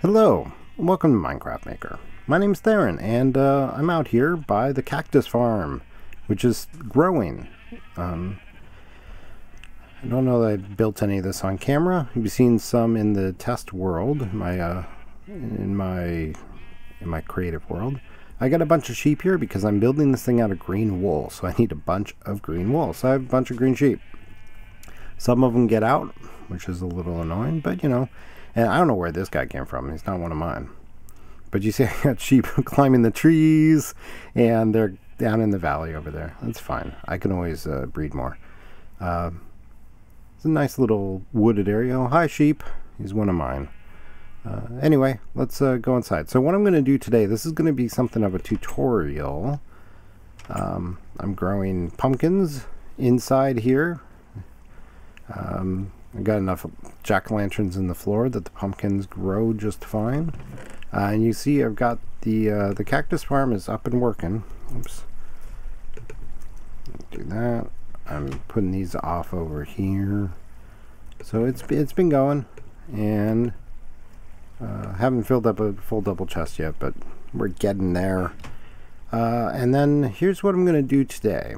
Hello, and welcome to Minecraft Maker. My name's Theron, and I'm out here by the cactus farm, which is growing. I don't know that I built any of this on camera. You've seen some in the test world, in my creative world. I got a bunch of sheep here because I'm building this thing out of green wool, so I need a bunch of green wool. So I have a bunch of green sheep. Some of them get out, which is a little annoying, but you know. And I don't know where this guy came from. He's not one of mine. But you see I got sheep climbing the trees, and they're down in the valley over there. That's fine. I can always breed more. It's a nice little wooded area. Oh, hi, sheep. He's one of mine. Anyway, let's go inside. So what I'm going to do today, this is going to be something of a tutorial. I'm growing pumpkins inside here. I got enough jack-o'-lanterns in the floor that the pumpkins grow just fine. And you see I've got the cactus farm is up and working. Oops. Do that. I'm putting these off over here. So it's been going, and haven't filled up a full double chest yet, but we're getting there. And then here's what I'm going to do today.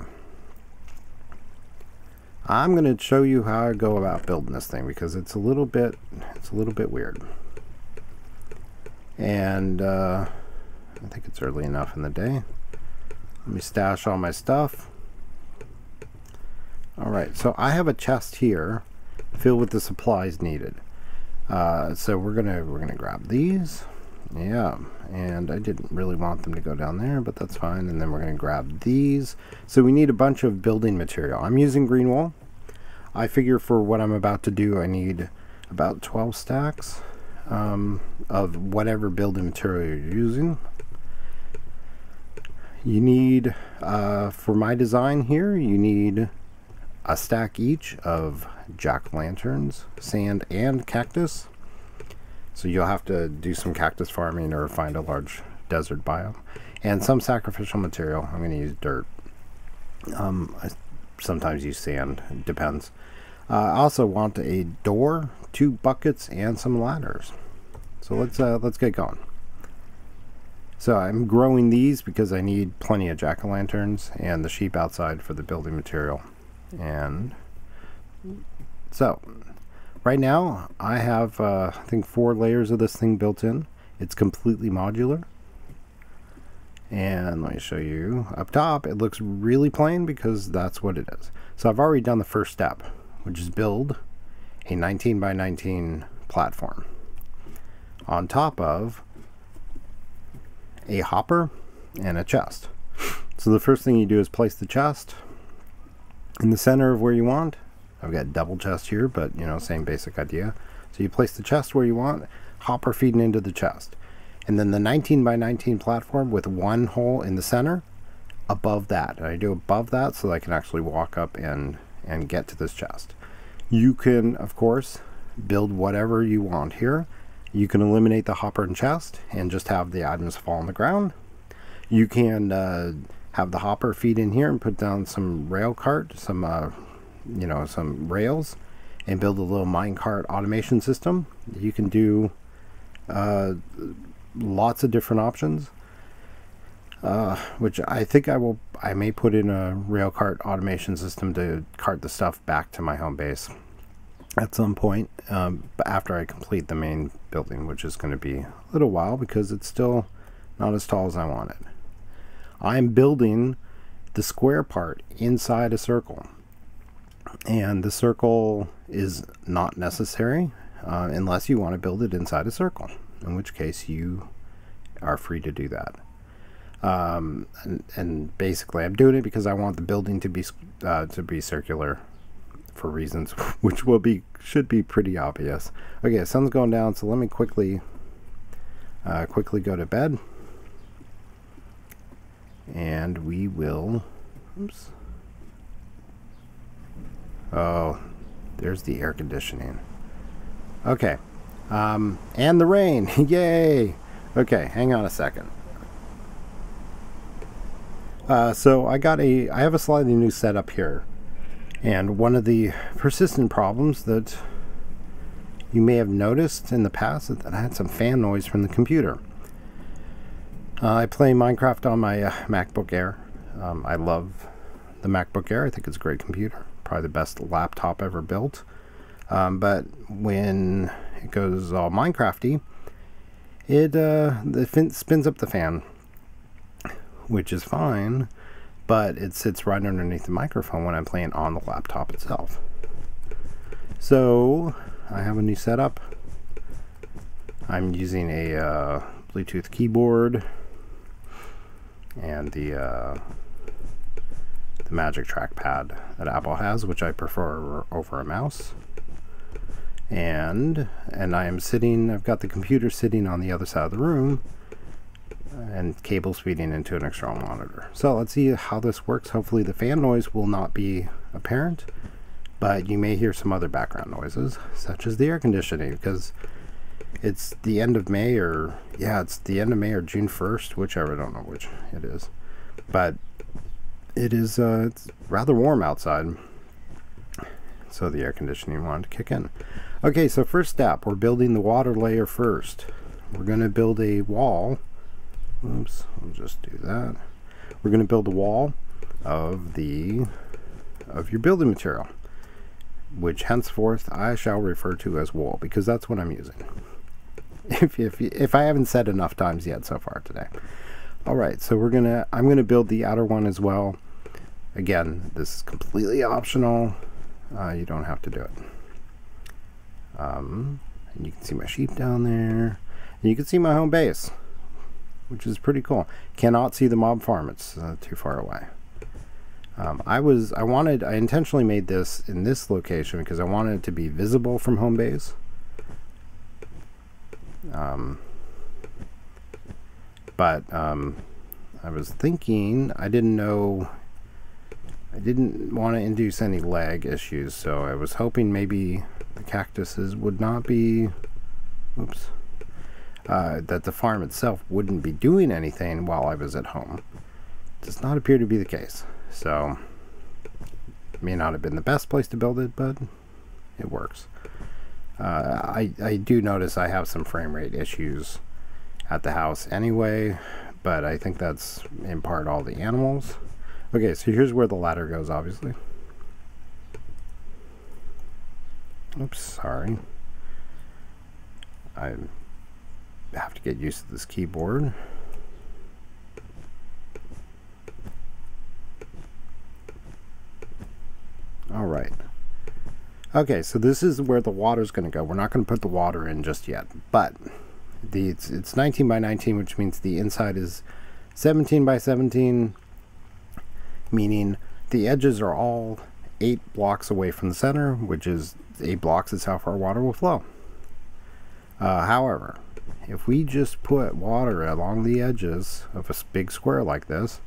I'm going to show you how I go about building this thing because it's a little bit weird. And I think it's early enough in the day. Let me stash all my stuff. All right, so I have a chest here filled with the supplies needed. So we're gonna grab these. Yeah, and I didn't really want them to go down there, but that's fine. And then we're going to grab these. So we need a bunch of building material. I'm using green wool. I figure for what I'm about to do, I need about 12 stacks of whatever building material you're using. You need, for my design here, you need a stack each of jack-o'-lanterns, sand, and cactus. So you'll have to do some cactus farming or find a large desert biome. And some sacrificial material. I'm going to use dirt. I sometimes use sand. It depends. I also want a door, 2 buckets, and some ladders. So let's get going. So I'm growing these because I need plenty of jack-o'-lanterns and the sheep outside for the building material. And so right now, I have, I think 4 layers of this thing built in. It's completely modular. And let me show you. Up top, it looks really plain because that's what it is. So I've already done the first step, which is build a 19 by 19 platform on top of a hopper and a chest. So the first thing you do is place the chest in the center of where you want. I've got double chest here, but you know, same basic idea. So you place the chest where you want, hopper feeding into the chest. And then the 19 by 19 platform with 1 hole in the center above that. And I do above that so that I can actually walk up and get to this chest. You can, of course, build whatever you want here. You can eliminate the hopper and chest and just have the items fall on the ground. You can have the hopper feed in here and put down some rail cart, some rails, and build a little minecart automation system. You can do lots of different options. which I think I may put in a rail cart automation system to cart the stuff back to my home base at some point, but after I complete the main building, which is going to be a little while because it's still not as tall as I want it. I'm building the square part inside a circle, and the circle is not necessary unless you want to build it inside a circle, in which case you are free to do that. And basically I'm doing it because I want the building to be circular for reasons which should be pretty obvious. Okay, sun's going down, so let me quickly go to bed, and we will, oops, oh, there's the air conditioning. Okay, and the rain. Yay. Okay, hang on a second. So I have a slightly new setup here, and one of the persistent problems that you may have noticed in the past is that I had some fan noise from the computer. I play Minecraft on my MacBook Air. I love the MacBook Air. I think it's a great computer, probably the best laptop ever built. But when it goes all Minecrafty, it spins up the fan, which is fine, but it sits right underneath the microphone when I'm playing on the laptop itself. So I have a new setup. I'm using a Bluetooth keyboard and the Magic Trackpad that Apple has, which I prefer over a mouse. And I've got the computer sitting on the other side of the room, and cables feeding into an external monitor. So let's see how this works. Hopefully the fan noise will not be apparent, but you may hear some other background noises, such as the air conditioning, because it's the end of May, it's the end of May or June 1st, whichever, I don't know which it is. But it is it's rather warm outside, so the air conditioning wanted to kick in. Okay, so first step, we're building the water layer first. We're going to build a wall. Oops, I'll just do that. We're going to build a wall of your building material, which henceforth I shall refer to as wool, because that's what I'm using. If I haven't said enough times yet so far today. All right, so I'm gonna build the outer one as well. Again, this is completely optional. You don't have to do it. And you can see my sheep down there. And you can see my home base, which is pretty cool. Cannot see the mob farm, it's too far away. I intentionally made this in this location because I wanted it to be visible from home base. I was thinking, I didn't want to induce any lag issues, so I was hoping maybe the cactuses would not be, that the farm itself wouldn't be doing anything while I was at home. Does not appear to be the case, so it may not have been the best place to build it, but it works. I do notice I have some frame rate issues at the house anyway, but I think that's in part all the animals. Okay, so here's where the ladder goes, obviously. Oops, sorry. I have to get used to this keyboard. All right. Okay, so this is where the water's going to go. We're not going to put the water in just yet, but it's 19 by 19, which means the inside is 17 by 17, meaning the edges are all 8 blocks away from the center, which is 8 blocks is how far water will flow. However, if we just put water along the edges of a big square like this,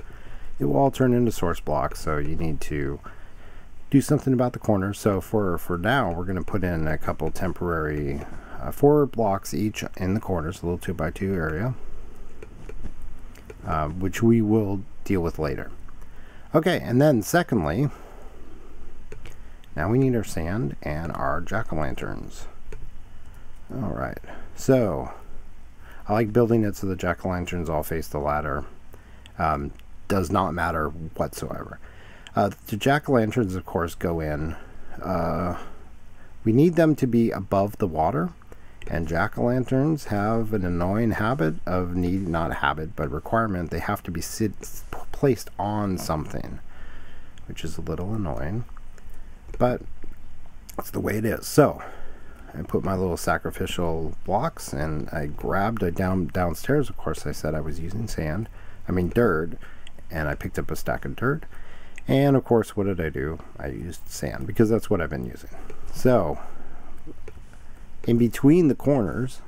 it will all turn into source blocks, so you need to do something about the corners. So for now, we're going to put in a couple temporary 4 blocks each in the corners, a little 2x2 area, which we will deal with later. Okay, and then secondly, now we need our sand and our jack-o'-lanterns. Alright, so I like building it so the jack-o'-lanterns all face the ladder, Does not matter whatsoever. The jack-o'-lanterns, of course, go in. We need them to be above the water, and jack-o'-lanterns have an annoying habit of not habit, but requirement. They have to be placed on something, which is a little annoying, but that's the way it is. So I put my little sacrificial blocks, and I grabbed a downstairs. Of course, I said I was using dirt, and I picked up a stack of dirt. And of course, what did I do? I used sand, because that's what I've been using. So in between the corners,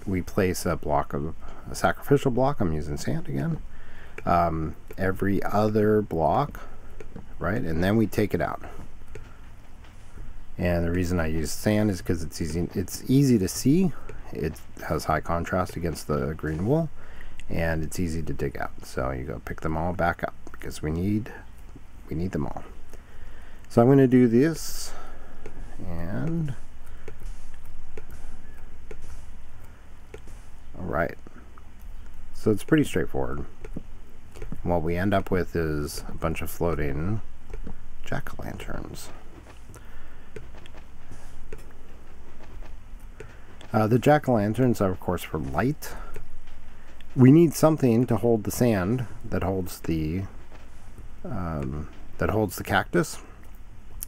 we place a sacrificial block. I'm using sand again. Every other block, right? And then we take it out. And the reason I use sand is because it's easy to see. It has high contrast against the green wool, and it's easy to dig out. So you go pick them all back up, because we need them all. So I'm going to do this, and all right. So it's pretty straightforward. What we end up with is a bunch of floating jack-o'-lanterns. The jack-o'-lanterns are, of course, for light. We need something to hold the sand that holds the cactus.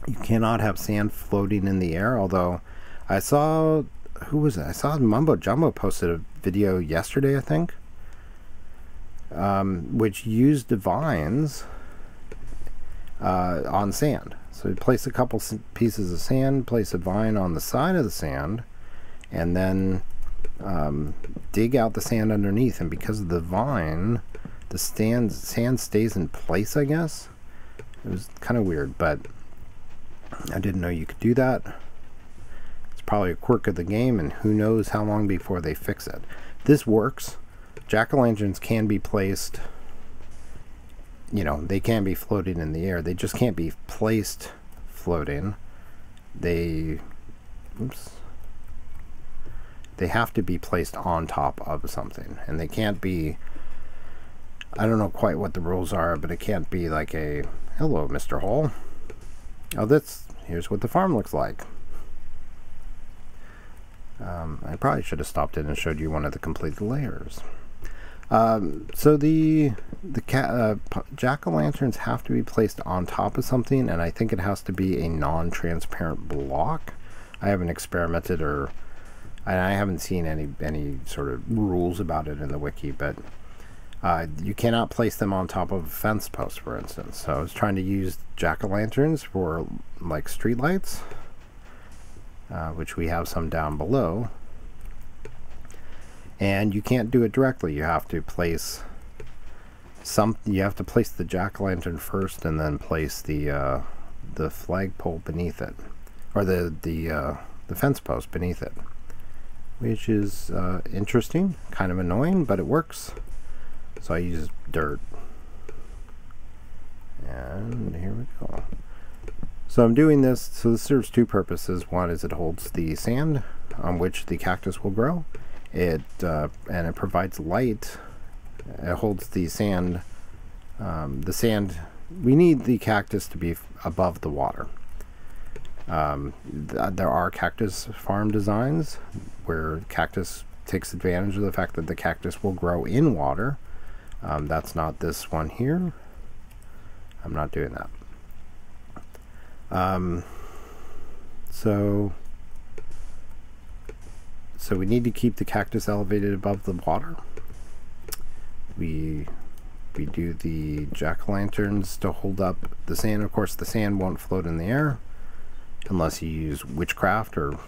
You cannot have sand floating in the air. Although I saw, who was it? I saw Mumbo Jumbo posted a video yesterday, I think, which used the vines on sand. So you place a couple pieces of sand, place a vine on the side of the sand, and then dig out the sand underneath. And because of the vine, the sand stays in place, I guess. It was kind of weird, but I didn't know you could do that. It's probably a quirk of the game, and who knows how long before they fix it. This works. Jack-o'-lanterns can be placed, they can be floating in the air. They just can't be placed floating. They have to be placed on top of something, and they can't be, I don't know quite what the rules are, but it can't be like a, hello, Mr. Hole. Oh, here's what the farm looks like. I probably should have stopped in and showed you one of the completed layers. So the jack-o'-lanterns have to be placed on top of something, and I think it has to be a non-transparent block. I haven't experimented, and I haven't seen any sort of rules about it in the wiki, but you cannot place them on top of a fence post, for instance. So I was trying to use jack-o'-lanterns for like street lights, which we have some down below, and you can't do it directly. You have to place the jack-o'-lantern first, and then place the flagpole beneath it, or the fence post beneath it, which is interesting, kind of annoying, but it works. So I use dirt, and here we go. So I'm doing this, so this serves two purposes. One is it holds the sand on which the cactus will grow. And it provides light. It holds the sand. We need the cactus to be above the water. There are cactus farm designs where cactus takes advantage of the fact that the cactus will grow in water. That's not this one here. I'm not doing that. So we need to keep the cactus elevated above the water. We do the jack-o'-lanterns to hold up the sand. Of course, the sand won't float in the air unless you use witchcraft or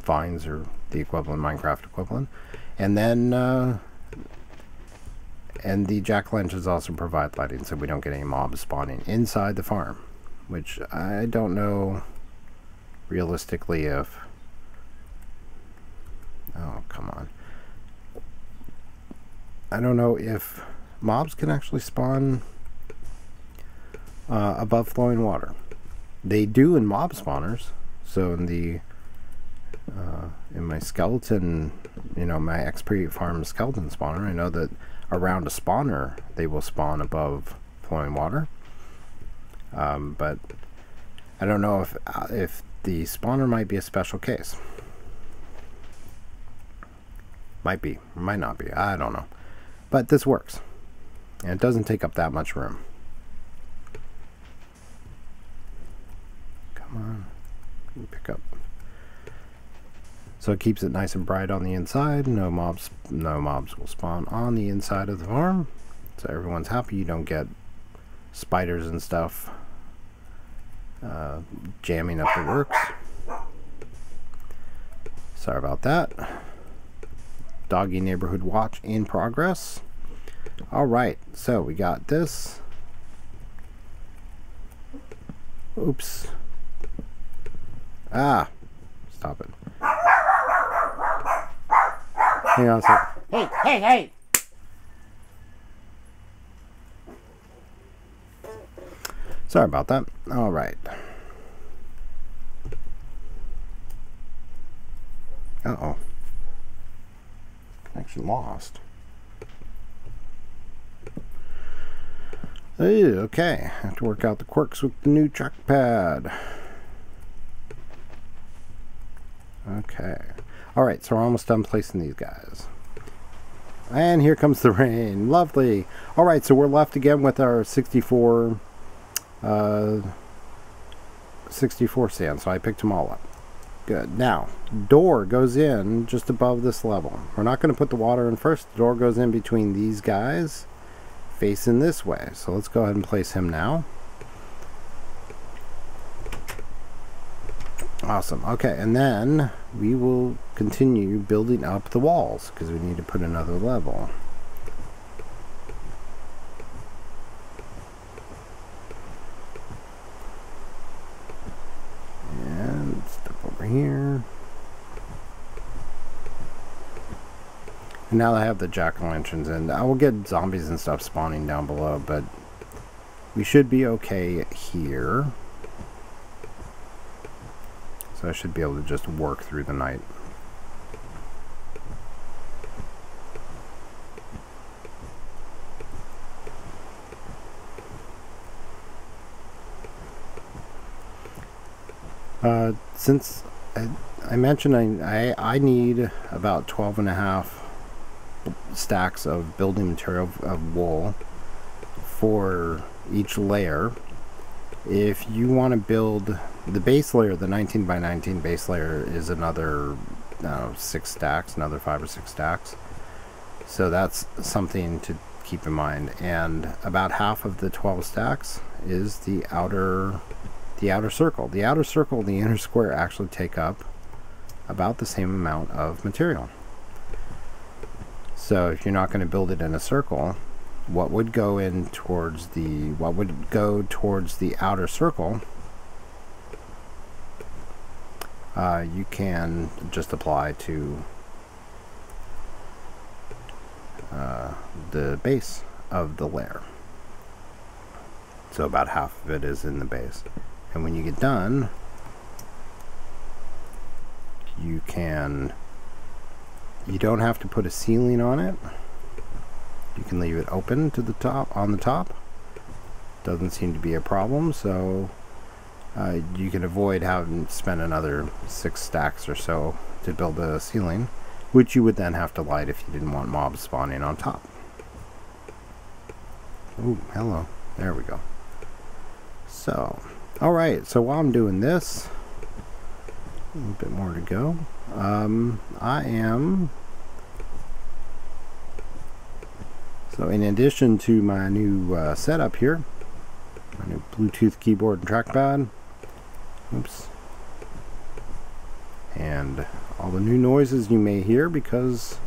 vines or the equivalent, Minecraft equivalent. And then and the jack-o'-lanterns also provide lighting, so we don't get any mobs spawning inside the farm, which I don't know realistically if... Oh, come on. I don't know if mobs can actually spawn above flowing water. They do in mob spawners. So in the in my skeleton you know, my XP farm skeleton spawner, I know that around a spawner they will spawn above flowing water. But I don't know if the spawner might be a special case. Might be, might not be, I don't know. But this works. And it doesn't take up that much room. Come on. Pick up. So it keeps it nice and bright on the inside. No mobs will spawn on the inside of the farm. So everyone's happy. You don't get spiders and stuff jamming up the works. Sorry about that. Doggy neighborhood watch in progress. Alright, so we got this. Oops. Ah, stop it. Hang on a second. Hey! Sorry about that. Alright. Uh-oh. Connection lost. Okay, I have to work out the quirks with the new trackpad. Okay. Alright, so we're almost done placing these guys. And here comes the rain. Lovely. Alright, so we're left again with our 64 sand, so I picked them all up. Good. Now, door goes in just above this level. We're not going to put the water in first. The door goes in between these guys, facing this way. So let's go ahead and place him now. Awesome. Okay, and then we will continue building up the walls because we need to put another level. And step over here. And now that I have the jack-o'-lanterns in, I will get zombies and stuff spawning down below, but we should be okay here. So I should be able to just work through the night. Since I mentioned I need about 12.5 stacks of building material of wool for each layer. If you want to build the base layer, the 19 by 19 base layer is another 6 stacks, another 5 or 6 stacks. So that's something to keep in mind. And about half of the 12 stacks is the outer circle. The outer circle and the inner square actually take up about the same amount of material. So if you're not going to build it in a circle, what would go towards the outer circle, you can just apply to the base of the layer. So about half of it is in the base. And when you get done, you don't have to put a ceiling on it. You can leave it open to the top, on the top. Doesn't seem to be a problem, so you can avoid having to spend another 6 stacks or so to build a ceiling, which you would then have to light if you didn't want mobs spawning on top. Ooh, hello. There we go. So, alright, so while I'm doing this, a little bit more to go. So in addition to my new setup here, my new Bluetooth keyboard and trackpad, oops, and all the new noises you may hear, because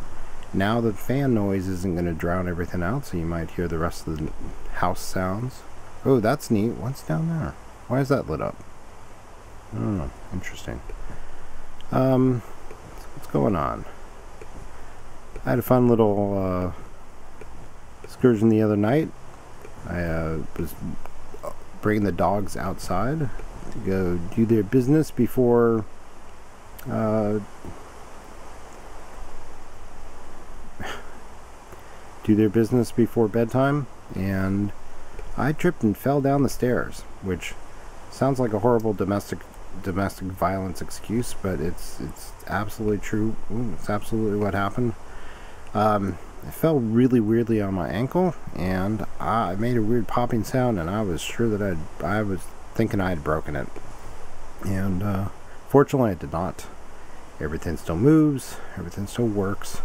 now the fan noise isn't going to drown everything out, so you might hear the rest of the house sounds. Oh, that's neat. What's down there? Why is that lit up? I don't know. Interesting. What's going on? I had a fun little excursion the other night. I was bringing the dogs outside to go do their business before do their business before bedtime, and I tripped and fell down the stairs, which sounds like a horrible domestic violence excuse, but it's absolutely true. Ooh, it's absolutely what happened. I fell really weirdly on my ankle, and I made a weird popping sound, and I was sure that I was thinking I had broken it, and fortunately I did not. Everything still moves, everything still works.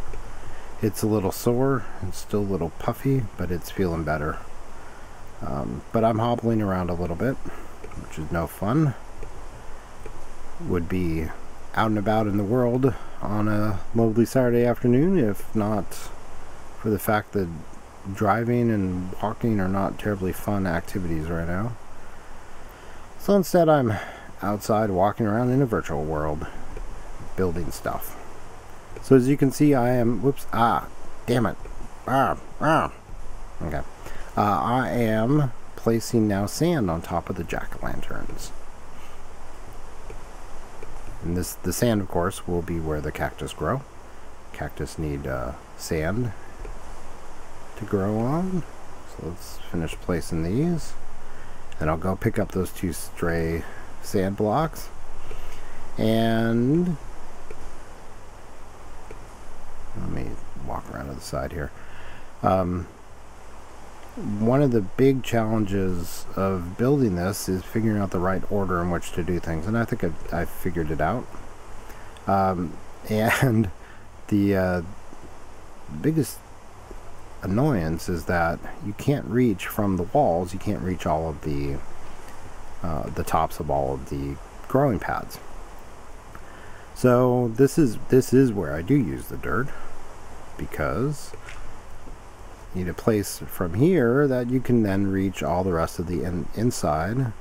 It's a little sore, it's still a little puffy, but it's feeling better. But I'm hobbling around a little bit, which is no fun. Would be out and about in the world on a lovely Saturday afternoon, if not for the fact that driving and walking are not terribly fun activities right now. So instead I'm outside walking around in a virtual world, building stuff. So as you can see, I am, damn it. Okay. I am placing now sand on top of the jack-o'-lanterns. And the sand, of course, will be where the cactus grow. Cactus need sand to grow on. So let's finish placing these. Then I'll go pick up those 2 stray sand blocks. And let me walk around to the side here. One of the big challenges of building this is figuring out the right order in which to do things, and I think I've figured it out. And the biggest annoyance is that you can't reach from the walls. You can't reach all of the tops of all of the growing pads. So this is where I do use the dirt, because you need a place from here that you can then reach all the rest of the inside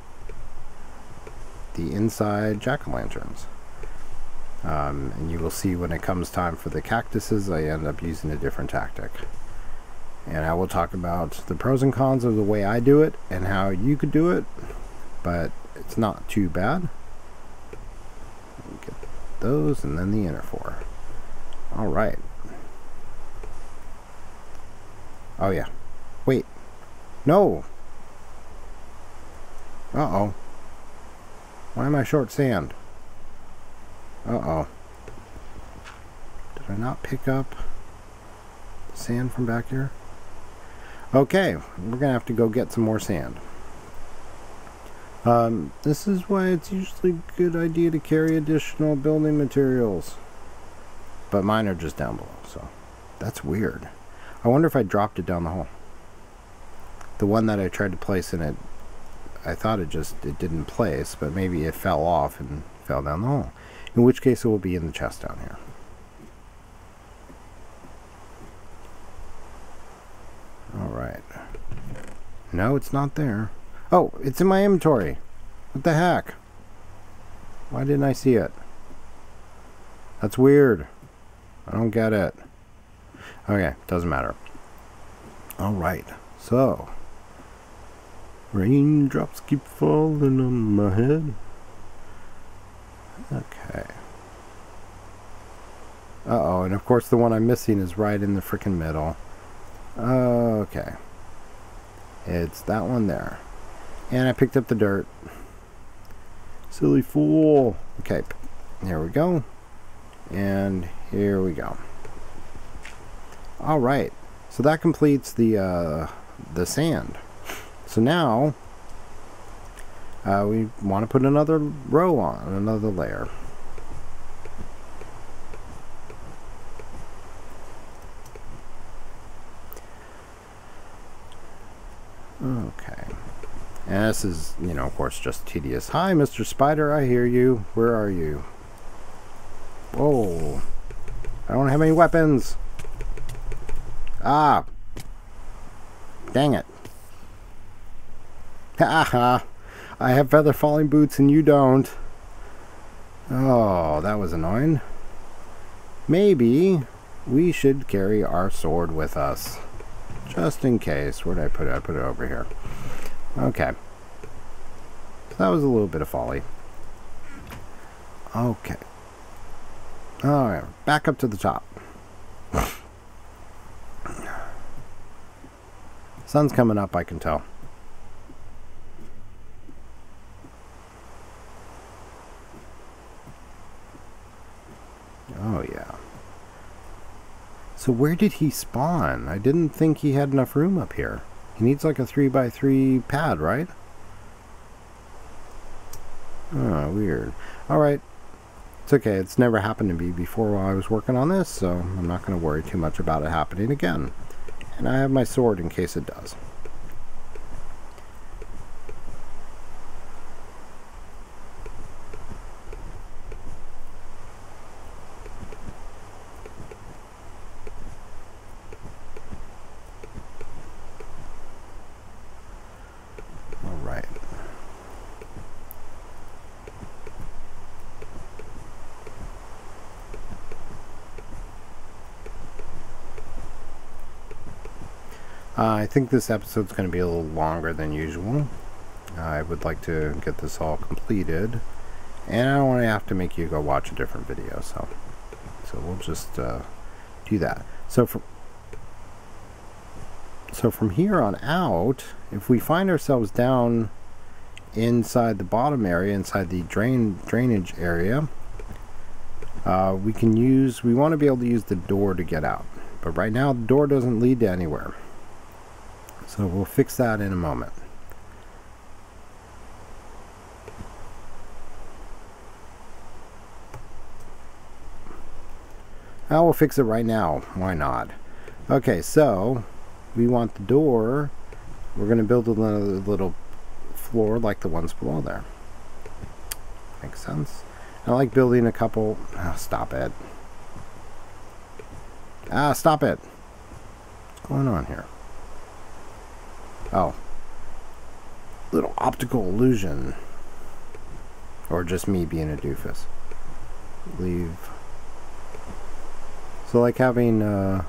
jack-o'-lanterns. And you will see when it comes time for the cactuses, I end up using a different tactic. And I will talk about the pros and cons of the way I do it and how you could do it, but it's not too bad. Get those, and then the inner 4. Alright. Oh yeah. Wait. No! Uh-oh. Why am I short sand? Uh-oh. Did I not pick up sand from back here? Okay, we're gonna have to go get some more sand. This is why it's usually a good idea to carry additional building materials. But mine are just down below, so that's weird. I wonder if I dropped it down the hole. The one that I tried to place in it, I thought it didn't place, but maybe it fell off and fell down the hole. In which case it will be in the chest down here. Alright. No, it's not there. Oh, it's in my inventory. What the heck? Why didn't I see it? That's weird. I don't get it. Okay, doesn't matter. Alright, so raindrops keep falling on my head. Okay. Uh-oh, and of course the one I'm missing is right in the frickin' middle. Okay. It's that one there. And I picked up the dirt. Silly fool. Okay, here we go. And here we go. Alright, so that completes the sand. So now we want to put another row on, another layer. Okay. And this is, you know, of course, just tedious. Hi, Mr. Spider, I hear you. Where are you? Whoa. I don't have any weapons. Ah. Dang it. Haha. I have feather falling boots and you don't. Oh, that was annoying. Maybe we should carry our sword with us. Just in case. Where did I put it? I put it over here. Okay. That was a little bit of folly. Okay. Alright, back up to the top. Sun's coming up, I can tell. Oh, yeah. So where did he spawn? I didn't think he had enough room up here. He needs like a 3x3 pad, right? Oh, weird. Alright. It's okay. It's never happened to me before while I was working on this, so I'm not going to worry too much about it happening again. And I have my sword in case it does. Alright. I think this episode's going to be a little longer than usual. I would like to get this all completed, and I don't want to have to make you go watch a different video, so we'll just do that. So from here on out, if we find ourselves down inside the bottom area, inside the drainage area, we want to be able to use the door to get out. But right now the door doesn't lead to anywhere. So we'll fix that in a moment. I will fix it right now. Why not? Okay, so we want the door. We're going to build a little floor like the ones below there. Makes sense. I like building a couple. Oh, stop it. Stop it. What's going on here? Oh. Little optical illusion. Or just me being a doofus. Leave. So like having at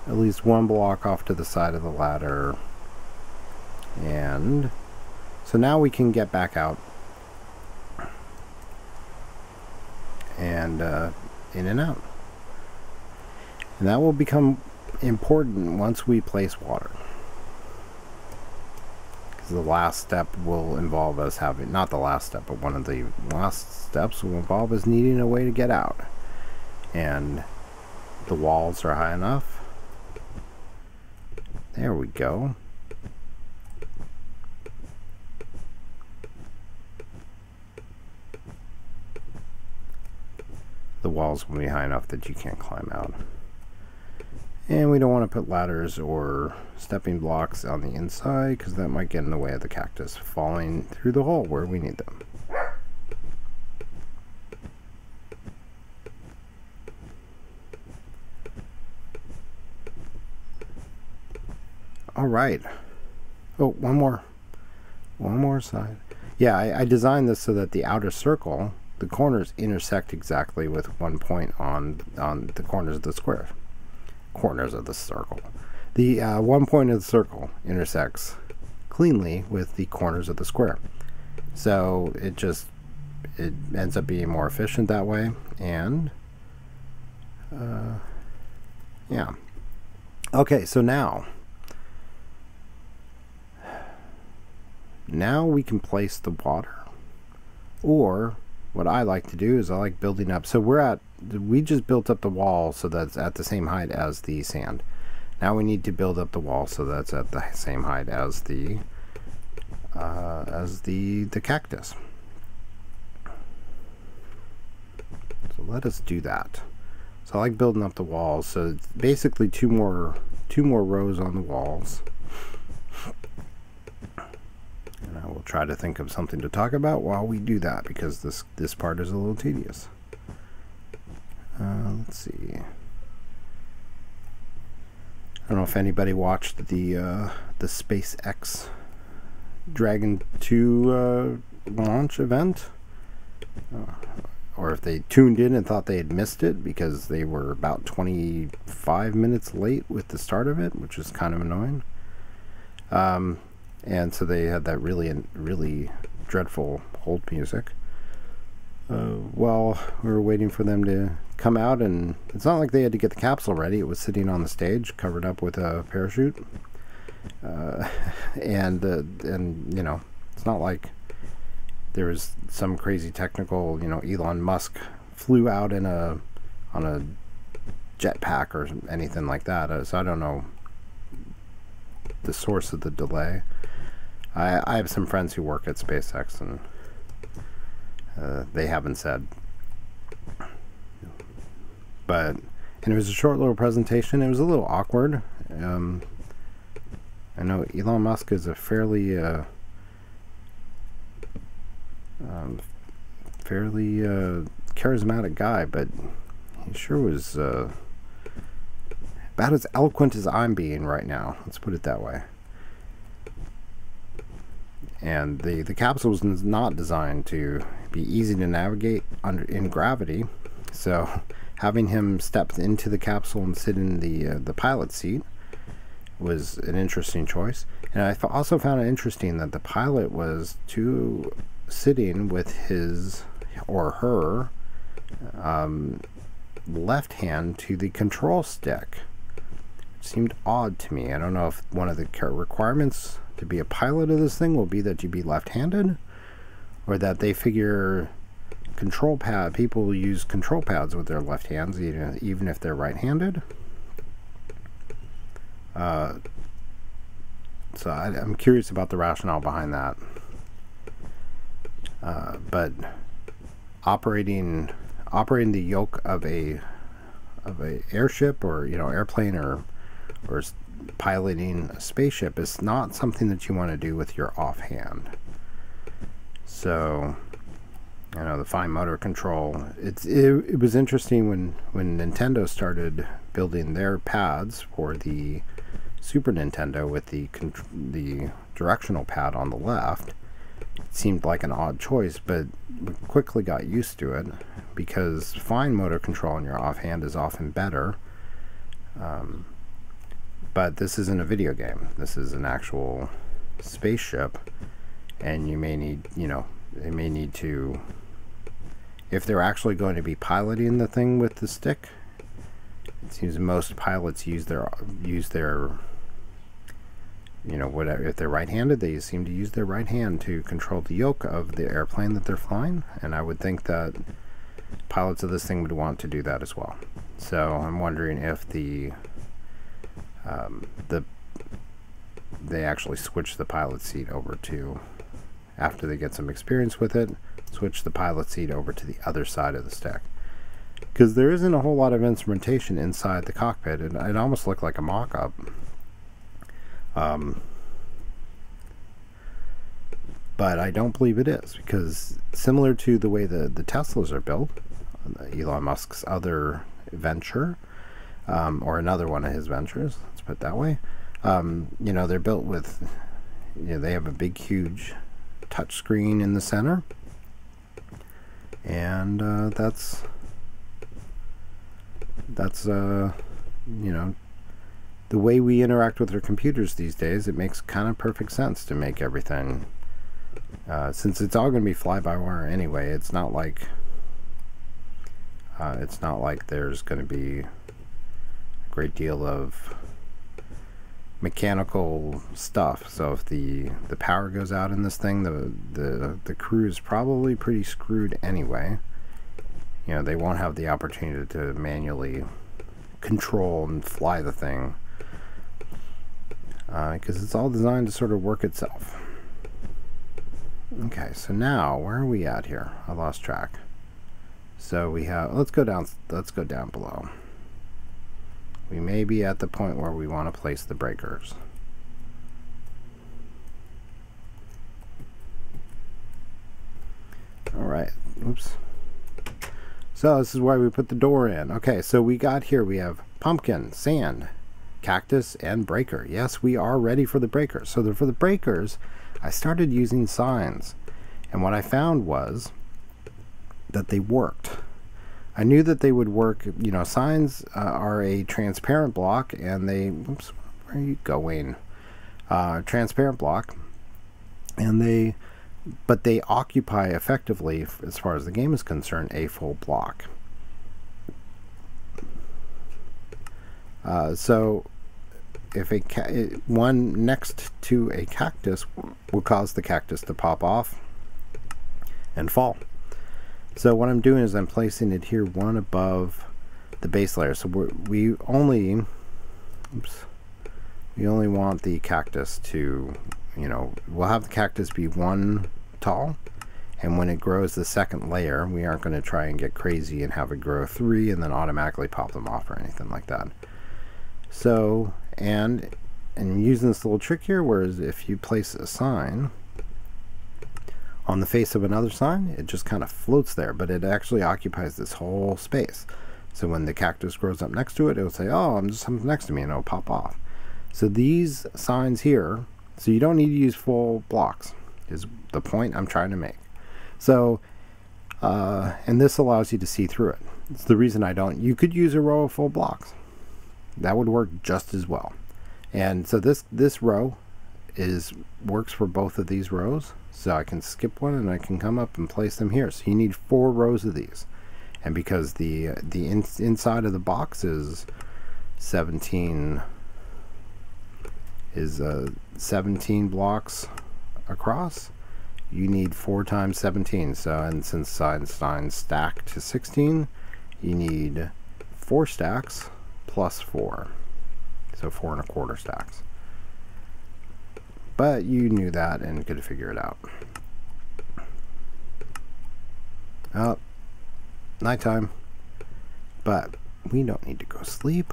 least one block off to the side of the ladder. And so now we can get back out. And in and out. And that will become important once we place water. Because the last step will involve us having, not the last step, but one of the last steps will involve us needing a way to get out. And the walls are high enough. There we go. The walls will be high enough that you can't climb out. And we don't want to put ladders or stepping blocks on the inside because that might get in the way of the cactus falling through the hole where we need them. Alright. Oh, one more side. Yeah, I designed this so that the outer circle, the corners intersect exactly with one point on the corners of the square. Corners of the circle. The one point of the circle intersects cleanly with the corners of the square. So it ends up being more efficient that way. And yeah. Okay, so now we can place the water. Or what I like to do is I like building up. So we just built up the wall so that's at the same height as the sand. Now we need to build up the wall so that's at the same height as the cactus. So let us do that. So I like building up the walls. So it's basically two more rows on the walls. And I will try to think of something to talk about while we do that because this part is a little tedious. Let's see. I don't know if anybody watched the SpaceX Dragon 2 launch event, or if they tuned in and thought they had missed it because they were about 25 minutes late with the start of it, which is kind of annoying. And so they had that really dreadful hold music. Well, we were waiting for them to come out, and it's not like they had to get the capsule ready. It was sitting on the stage, covered up with a parachute. And you know, it's not like there was some crazy technical, you know, Elon Musk flew out on a jetpack or anything like that. So I don't know the source of the delay. I have some friends who work at SpaceX, and they haven't said. And it was a short little presentation. It was a little awkward. I know Elon Musk is a fairly charismatic guy, but he sure was about as eloquent as I'm being right now. Let's put it that way. And the capsule was not designed to be easy to navigate in gravity, so having him step into the capsule and sit in the pilot seat was an interesting choice. And I also found it interesting that the pilot was sitting with his or her left hand to the control stick. It seemed odd to me. I don't know if one of the requirements to be a pilot of this thing will be that you be left-handed, or that they figure people use control pads with their left hands even if they're right-handed. So I'm curious about the rationale behind that. But operating the yoke of a airship, or you know, airplane, or piloting a spaceship is not something that you want to do with your offhand. So, you know, the fine motor control. It was interesting when Nintendo started building their pads for the Super Nintendo with the directional pad on the left. It seemed like an odd choice, but we quickly got used to it because fine motor control in your offhand is often better. But this isn't a video game. This is an actual spaceship, and you may need, you know, they may need to, if they're actually going to be piloting the thing with the stick. It seems most pilots use their you know, whatever, if they're right-handed, they seem to use their right hand to control the yoke of the airplane that they're flying, and I would think that pilots of this thing would want to do that as well. So I'm wondering if they actually switch the pilot seat over to, after they get some experience with it, switch the pilot seat over to the other side of the stick, because there isn't a whole lot of instrumentation inside the cockpit. It almost looked like a mock-up. But I don't believe it is, because similar to the way the Teslas are built, Elon Musk's other venture, or another one of his ventures, let's put it that way, you know, they're built with, you know, they have a big, huge touch screen in the center, and that's you know, the way we interact with our computers these days. It makes kind of perfect sense to make everything, since it's all going to be fly-by-wire anyway. It's not like there's going to be a great deal of mechanical stuff. So if the power goes out in this thing, the crew is probably pretty screwed anyway. You know, they won't have the opportunity to manually control and fly the thing, because it's all designed to sort of work itself. Okay, so now where are we at here? I lost track. So we have, let's go down below. We may be at the point where we want to place the breakers. All right, oops. So this is where we put the door in. Okay, so we got here, we have pumpkin, sand, cactus, and breaker. Yes, we are ready for the breakers. So for the breakers, I started using signs, and what I found was that they worked. I knew that they would work. You know, signs are a transparent block, and they, oops, where are you going? Transparent block, and but they occupy effectively, as far as the game is concerned, a full block. So one next to a cactus will cause the cactus to pop off and fall. So what I'm doing is I'm placing it here one above the base layer. So we only want the cactus to, we'll have the cactus be one tall, and when it grows the second layer, we aren't going to try and get crazy and have it grow 3 and then automatically pop them off or anything like that. So, and using this little trick here, whereas if you place a sign on the face of another sign, it just kind of floats there, but it actually occupies this whole space. So when the cactus grows up next to it, it'll say, oh, something's next to me, and it'll pop off. So these signs here, so you don't need to use full blocks, is the point I'm trying to make. So, and this allows you to see through it. It's the reason I don't. You could use a row of full blocks. That would work just as well. And so this row works for both of these rows. So I can skip one and I can come up and place them here. So you need 4 rows of these. And because the inside of the box is 17 blocks across, you need 4 times 17. So, and since signs stack to 16, you need 4 stacks plus 4. So 4 1/4 stacks. But you knew that and could figure it out. Oh, nighttime. But we don't need to go sleep.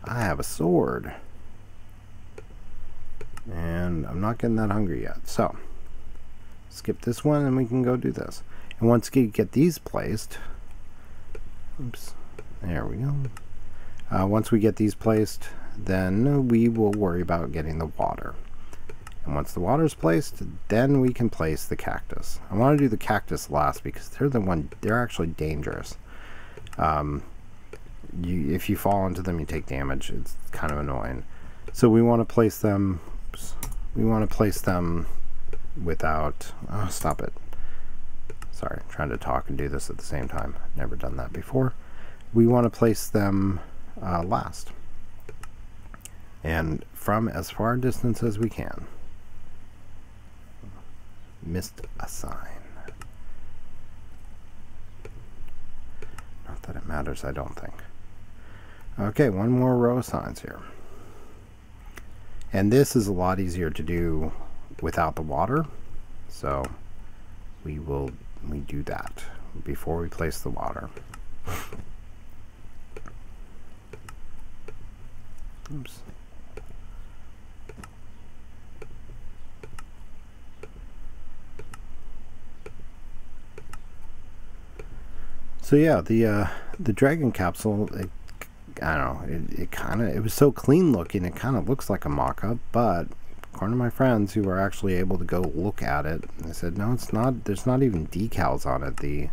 I have a sword. And I'm not getting that hungry yet. So, skip this one and we can go do this. And once you get these placed, oops, there we go. Once we get these placed, then we will worry about getting the water. And once the water is placed, then we can place the cactus. I want to do the cactus last because they're actually dangerous. If you fall into them, you take damage. It's kind of annoying. So we want to place them. We want to place them without. Oh, stop it! Sorry, I'm trying to talk and do this at the same time. Never done that before. We want to place them last, and from as far a distance as we can. Missed a sign. Not that it matters, I don't think. Okay, one more row of signs here. And this is a lot easier to do without the water. So we do that before we place the water. Oops. So yeah, the dragon capsule, I don't know, it was so clean looking, it kind of looks like a mock-up, but according to my friends who were actually able to go look at it, they said no, it's not. There's not even decals on it. The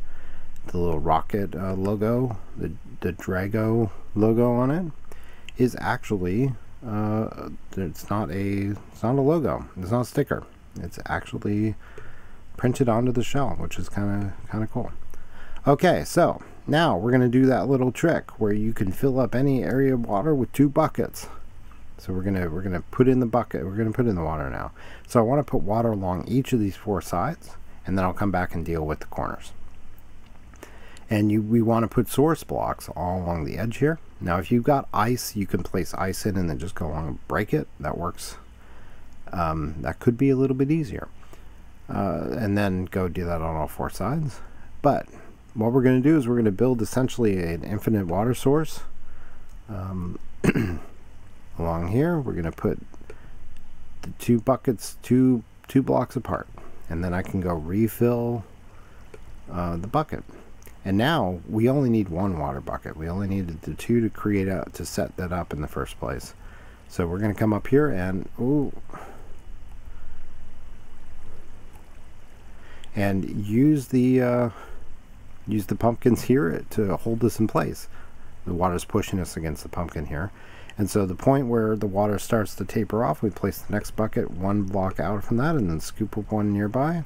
little rocket logo, the Drago logo on it is actually it's not a logo. It's not a sticker. It's actually printed onto the shell, which is kind of cool. Okay, so now we're going to do that little trick where you can fill up any area of water with 2 buckets. So we're gonna put in the bucket. We're gonna put in the water now. So I want to put water along each of these 4 sides, and then I'll come back and deal with the corners. And we want to put source blocks all along the edge here. Now, if you've got ice, you can place ice in and then just go along and break it. That works. That could be a little bit easier. And then go do that on all 4 sides. But what we're going to do is we're going to build essentially an infinite water source. Along here, we're going to put the 2 buckets 2 blocks apart, and then I can go refill the bucket. And now we only need 1 water bucket. We only needed the 2 to set that up in the first place. So we're going to come up here and use the pumpkins here to hold this in place. The water's pushing us against the pumpkin here. And so the point where the water starts to taper off, we place the next bucket 1 block out from that and then scoop up 1 nearby.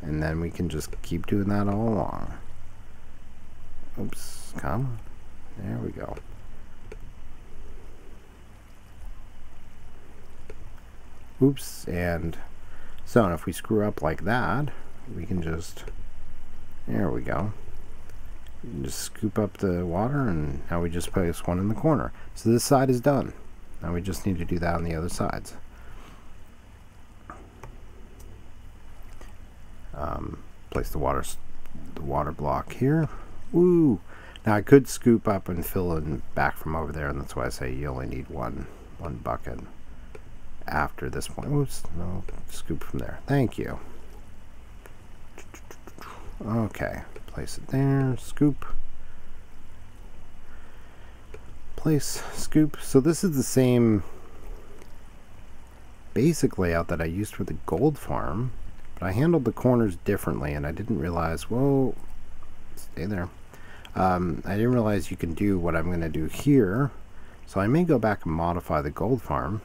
And then we can just keep doing that all along. Oops, come on. There we go. Oops. And so if we screw up like that, we can just, there we go. You can just scoop up the water, and now we just place one in the corner. So this side is done. Now we just need to do that on the other sides. Place the water block here. Woo! Now I could scoop up and fill in back from over there, and that's why I say you only need one bucket after this point. Oops, no, scoop from there. Thank you. Okay, place it there, scoop. Place, scoop. So this is the same basic layout that I used for the gold farm, but I handled the corners differently, and I didn't realize, whoa, stay there. I didn't realize you can do what I'm going to do here, so I may go back and modify the gold farm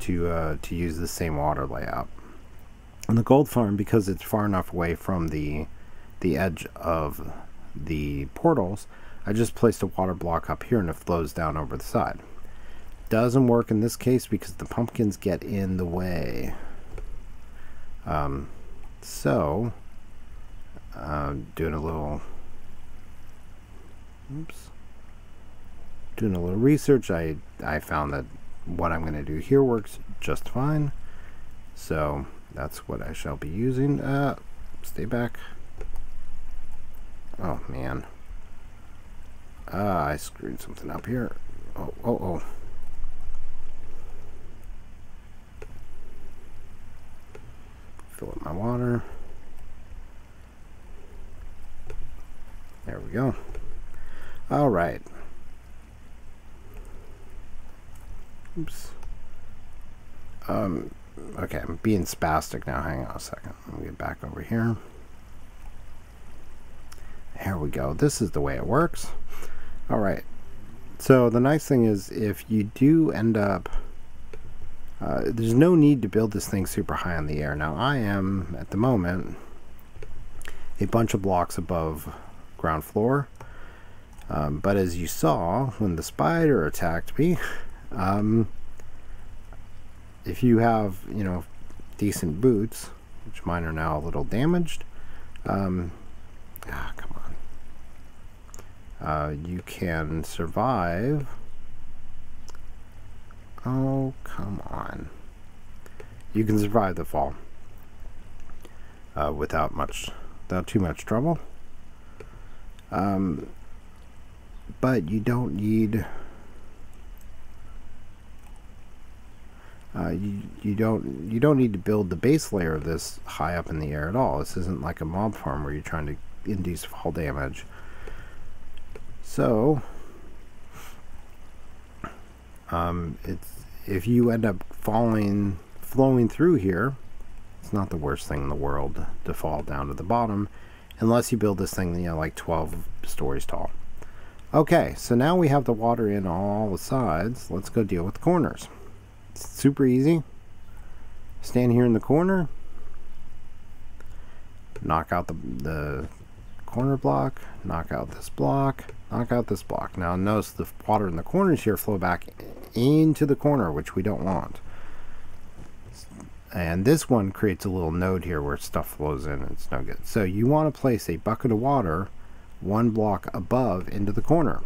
to use the same water layout. And the gold farm, because it's far enough away from the edge of the portals, I just placed a water block up here and it flows down over the side. Doesn't work in this case because the pumpkins get in the way. Doing a little research, I found that what I'm going to do here works just fine. So that's what I shall be using. Stay back. Oh man. I screwed something up here. Oh. Fill up my water. There we go. All right. Oops. Okay, I'm being spastic now. Hang on a second. Let me get back over here. There we go. This is the way it works. All right. So the nice thing is, if you do end up, there's no need to build this thing super high in the air. Now I am, at the moment, a bunch of blocks above ground floor. But as you saw when the spider attacked me, if you have, decent boots, which mine are now a little damaged, come on. You can survive. Oh, come on. You can survive the fall without too much trouble. But you don't need you don't need to build the base layer of this high up in the air at all. This isn't like a mob farm where you're trying to induce fall damage. So if you end up flowing through here, it's not the worst thing in the world to fall down to the bottom, unless you build this thing, like 12 stories tall. Okay, so now we have the water in all the sides. Let's go deal with the corners. It's super easy. Stand here in the corner, knock out the corner block, knock out this block, knock out this block. Now notice the water in the corners here flow back into the corner, which we don't want. And this one creates a little node here where stuff flows in, and it's no good. So you want to place a bucket of water one block above into the corner.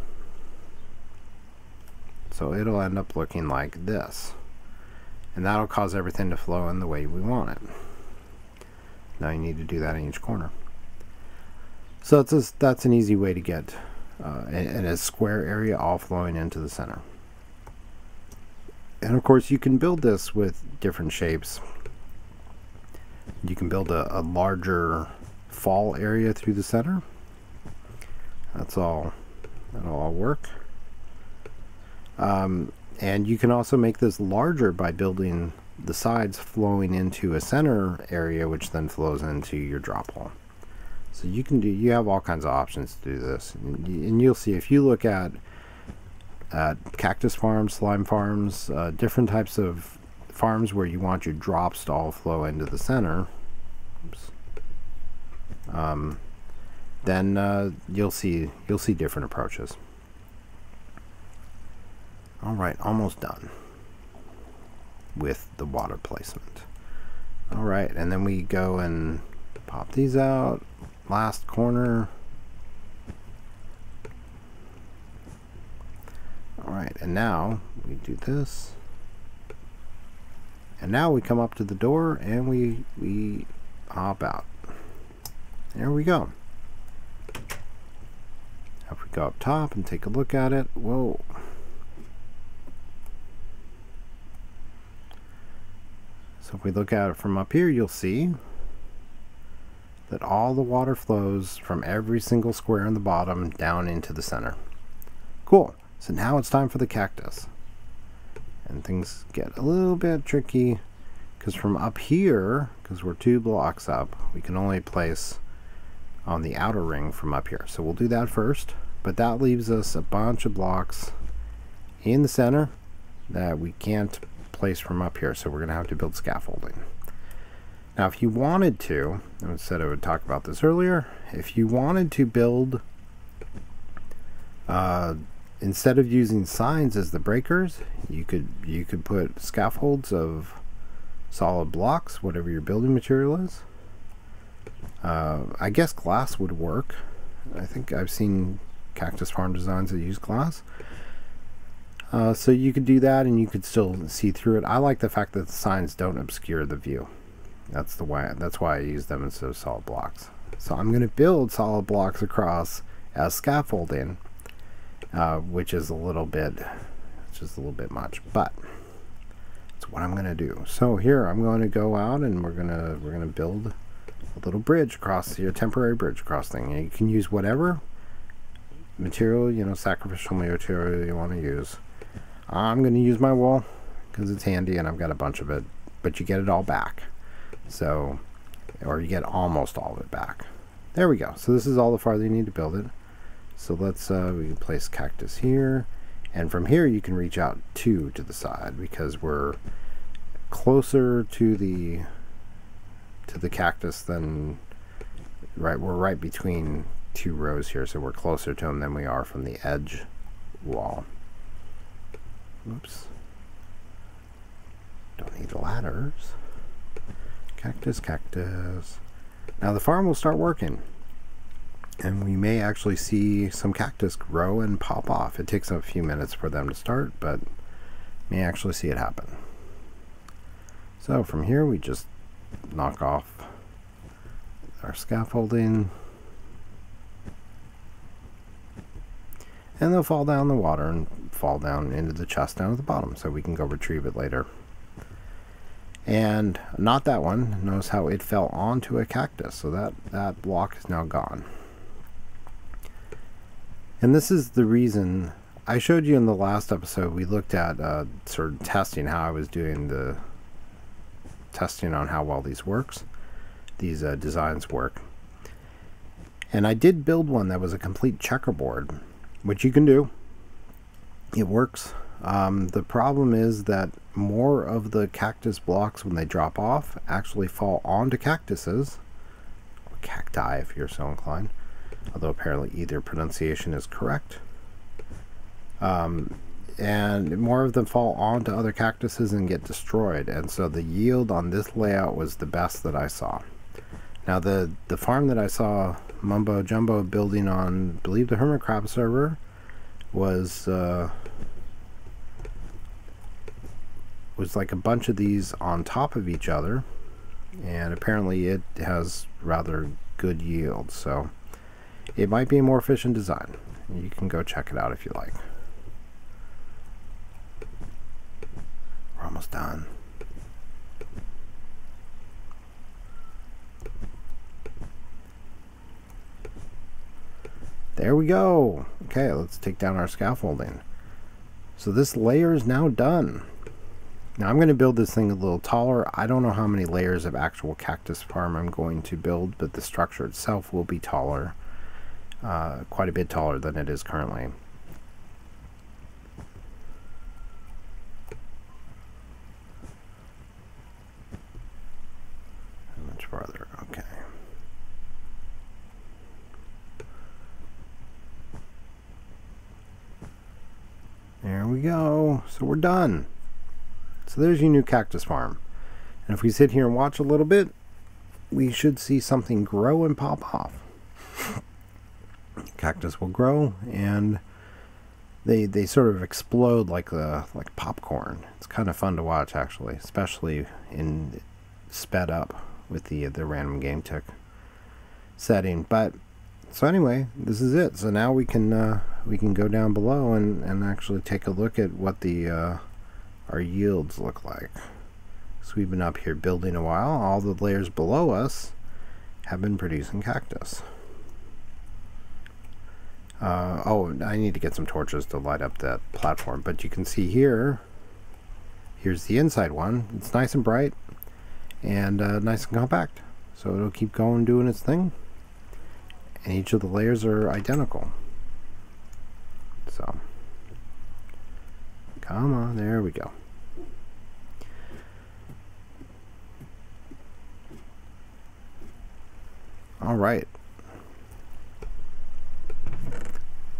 So it'll end up looking like this. And that'll cause everything to flow in the way we want it. Now you need to do that in each corner. So that's an easy way to get in a square area all flowing into the center. And of course you can build this with different shapes. You can build a larger fall area through the center. That'll all work. And you can also make this larger by building the sides flowing into a center area, which then flows into your drop hole. So you have all kinds of options to do this, and you'll see if you look at cactus farms, slime farms, different types of farms where you want your drops to all flow into the center. Oops. Then you'll see different approaches. All right, almost done. with the water placement. Alright, and then we go and pop these out. Last corner. Alright, and now we do this. And now we come up to the door and we hop out. There we go. If we go up top and take a look at it, whoa. So if we look at it from up here, you'll see that all the water flows from every single square in the bottom down into the center. Cool. So now it's time for the cactus. And things get a little bit tricky because from up here, because we're 2 blocks up, we can only place on the outer ring from up here. So we'll do that first, but that leaves us a bunch of blocks in the center that we can't place from up here, so we're going to have to build scaffolding. Now if you wanted to, I said I would talk about this earlier, if you wanted to build instead of using signs as the breakers, you could put scaffolds of solid blocks, whatever your building material is. I guess glass would work. I think I've seen Cactus Farm designs that use glass. So you could do that and you could still see through it. I like the fact that the signs don't obscure the view. That's why I use them instead of solid blocks. So I'm going to build solid blocks across as scaffolding, which is a little bit, it's just a little bit much, but that's what I'm going to do. So here I'm going to go out and we're going to build a little bridge across here, temporary bridge across thing. And you can use whatever material, you know, sacrificial material you want to use. I'm going to use my wool because it's handy and I've got a bunch of it, but you get it all back. So, or you get almost all of it back. There we go. So this is all the farther you need to build it. So let's we can place cactus here, and from here you can reach out to the side because we're closer to the cactus than we're right between 2 rows here, so we're closer to them than we are from the edge wall. Oops. Don't need ladders. Cactus, cactus. Now the farm will start working, and we may actually see some cactus grow and pop off. It takes a few minutes for them to start, but may actually see it happen. So from here we just knock off our scaffolding, and they'll fall down the water and fall down into the chest down at the bottom, so we can go retrieve it later. And not that one. Notice how it fell onto a cactus, so that block is now gone. And this is the reason I showed you in the last episode. We looked at sort of testing how I was doing the testing on how well these designs work. And I did build one that was a complete checkerboard, which you can do. It works. The problem is that more of the cactus blocks, when they drop off, actually fall onto cactuses, or cacti if you're so inclined, although apparently either pronunciation is correct. And more of them fall onto other cactuses and get destroyed, and so the yield on this layout was the best that I saw. Now the farm that I saw Mumbo Jumbo building on, I believe the Hermit Crab server, was like a bunch of these on top of each other, and apparently it has rather good yield, so it might be a more efficient design. You can go check it out if you like. We're almost done. There we go. Okay, let's take down our scaffolding. So this layer is now done. Now I'm going to build this thing a little taller. I don't know how many layers of actual cactus farm I'm going to build, but the structure itself will be taller, quite a bit taller than it is currently. How much farther? Okay. There we go. So we're done. So there's your new cactus farm. And if we sit here and watch a little bit, we should see something grow and pop off. Cactus will grow, and they sort of explode like popcorn. It's kind of fun to watch, actually, especially in sped up with the random game tick setting. But so anyway, this is it. So now we can go down below and actually take a look at what the our yields look like. So we've been up here building a while. All the layers below us have been producing cactus. Oh, I need to get some torches to light up that platform. But you can see here, here's the inside one. It's nice and bright and nice and compact. So it'll keep going doing its thing. And each of the layers are identical. So, come on, there we go. All right.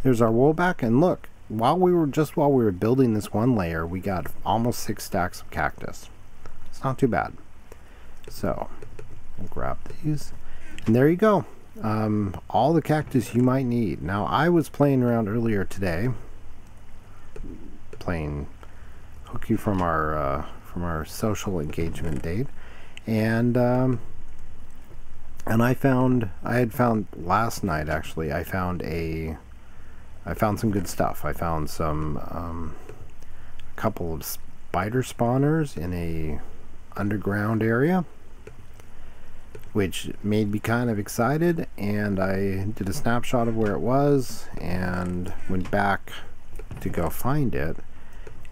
There's our wool back, and look, while we were building this one layer, we got almost 6 stacks of cactus. It's not too bad. So, I'll grab these, and there you go. All the cactus you might need. Now, I was playing around earlier today, playing hooky from our social engagement date, and I had found last night, actually, I found some good stuff. I found some a couple of spider spawners in a underground area, which made me kind of excited, and I did a snapshot of where it was and went back to go find it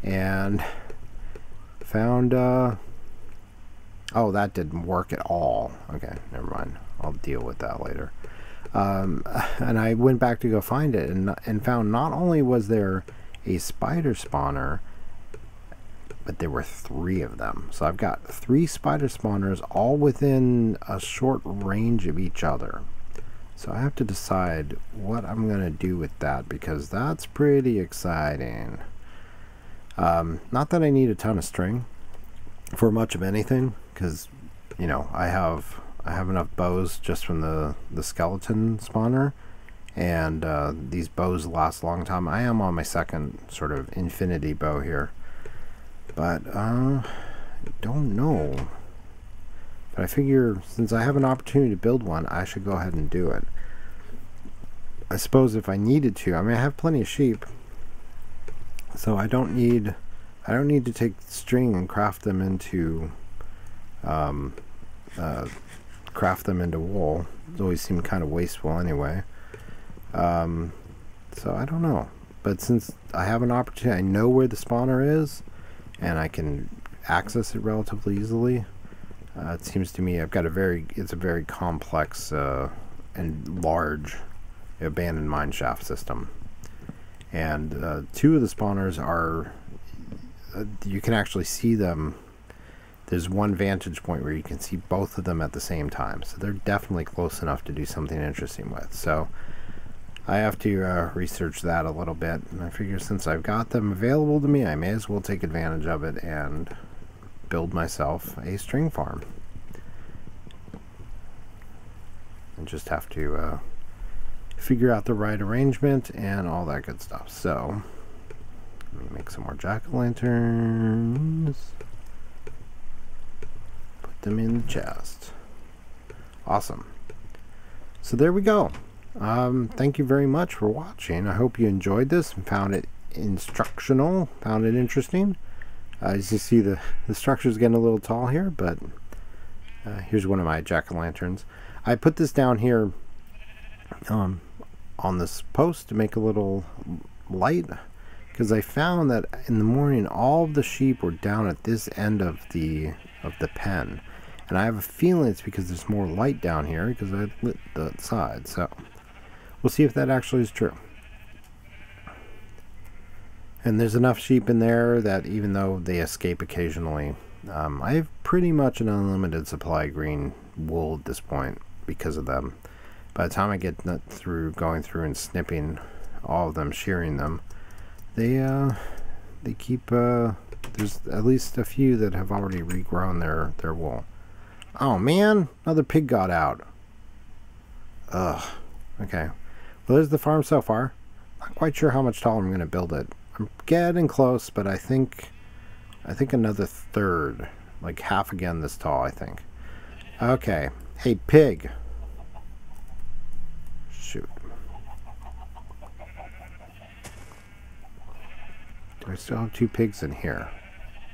and found oh, that didn't work at all. Okay, never mind, I'll deal with that later. And I went back to go find it and found not only was there a spider spawner, but there were 3 of them. So I've got 3 spider spawners all within a short range of each other. So I have to decide what I'm going to do with that, because that's pretty exciting. Not that I need a ton of string for much of anything, because, you know, I have enough bows just from the skeleton spawner, and these bows last a long time. I am on my second sort of infinity bow here, but I don't know. But I figure since I have an opportunity to build one, I should go ahead and do it. I suppose if I needed to, I mean, I have plenty of sheep, so I don't need to take string and craft them into wool. It's always seemed kind of wasteful anyway. So I don't know, but since I have an opportunity, I know where the spawner is and I can access it relatively easily. It seems to me it's a very complex and large abandoned mine shaft system, and 2 of the spawners are you can actually see them. There's one vantage point where you can see both of them at the same time, so they're definitely close enough to do something interesting with. So I have to research that a little bit, and I figure since I've got them available to me, I may as well take advantage of it and build myself a string farm. And just have to figure out the right arrangement and all that good stuff. So let me make some more jack-o'-lanterns. Put them in the chest. Awesome. So there we go. Thank you very much for watching. I hope you enjoyed this and found it instructional, found it interesting. As you see, the structure is getting a little tall here, but here's one of my jack-o'-lanterns. I put this down here on this post to make a little light, because I found that in the morning all of the sheep were down at this end of the pen, and I have a feeling it's because there's more light down here because I lit the side. So we'll see if that actually is true. And there's enough sheep in there that even though they escape occasionally, I have pretty much an unlimited supply of green wool at this point because of them. By the time I get through going through and snipping all of them, shearing them, they they keep, there's at least a few that have already regrown their wool. Oh man, another pig got out. Ugh. Okay. Well, there's the farm so far. Not quite sure how much taller I'm going to build it. I'm getting close, but I think another third. Like half again this tall, I think. Okay. Hey, pig. Shoot. Do I still have 2 pigs in here?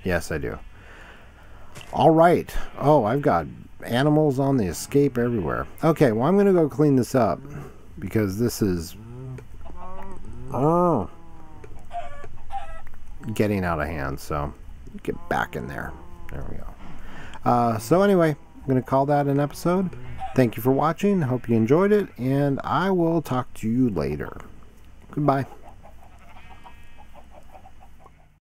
Yes, I do. All right. Oh, I've got animals on the escape everywhere. Okay, well, I'm going to go clean this up because this is getting out of hand. So get back in there. There we go. So anyway, I'm going to call that an episode. Thank you for watching. Hope you enjoyed it, and I will talk to you later. Goodbye.